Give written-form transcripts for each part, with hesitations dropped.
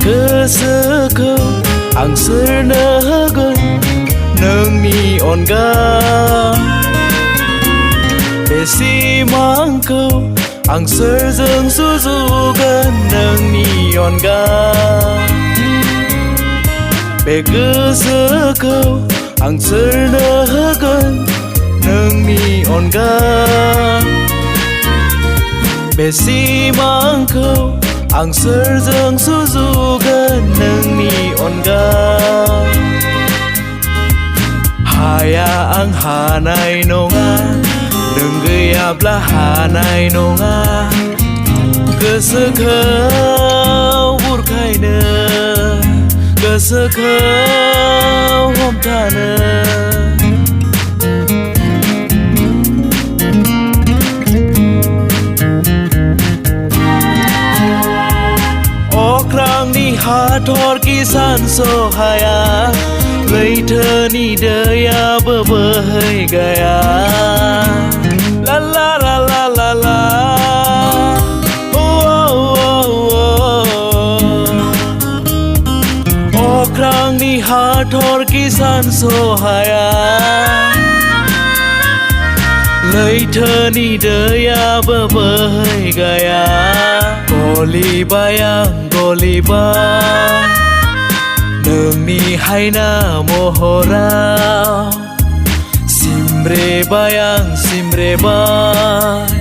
गोसोखौ आं सोरनो होगोन नोंनि अनगा बे सिमांखौ आं सोरजों सुजुगोन नोंनि अनगा बे गोसोखौ आं सोरनो होगोन नोंनि अनगा बे सिमांखौ आं सोरजों सुजुगोन नोंनि अनगा हाया आं हानाय नङा नों गैयाब्ला हानाय नङा गोसोखौ बुरखायनो गोसोखौ हमथानो अख्रांनि हाथरखि सानस'हाया लैथोनि दैयाबो बोहैगाया ला ला ला ला ला ला अख्रांनि हाथरखि सानस'हाया लैथोनि दैयाबो बोहैगाया गलिबाय आं गलिबाय नोंनि हायना महराव सिमब्रेबाय आं सिमब्रेबाय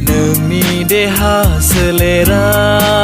नोंनि देहा सोलेराव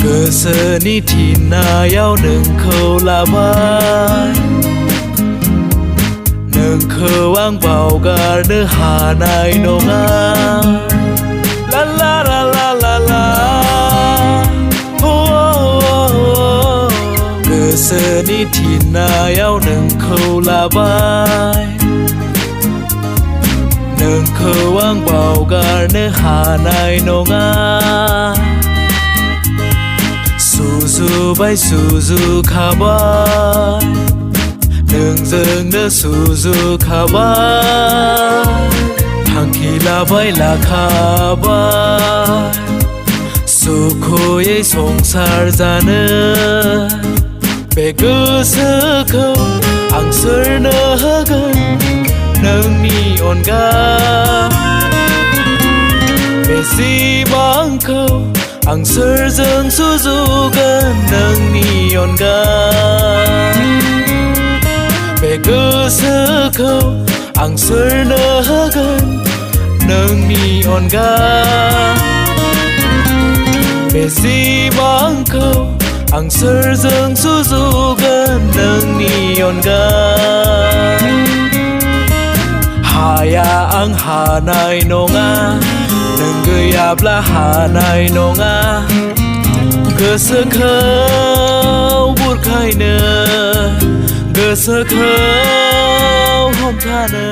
गोसोनि थिननायाव नोंखौ लाबाय नोंखौ आं बावगारनो हानाय नङा ला ला ला ला ला ला गोसोनि थिननायाव नोंखौ लाबाय नोंखौ आं बावगारनो हानाय नङा सुजुबाय सुजुखाबाय नोंजोंनो सुजुखाबाय थांखि लाबाय लाखाबाय सुखुयै संसार जानो बे गोसोखौ आं सोरनो होगोन नोंनि अनगा बे सिमांखौ आं सोरजों सुजुगोन नोंनि अनगा बे गोसोखौ आं सोरनो होगोन नोंनि अनगा बे सिमांखौ आं सोरजों सुजुगोन नोंनि अनगा हाया आं हानाय नङा नों गैयाब्ला हानाय नङा गोसोखौ बुरखायनो गोसोखौ हमथानो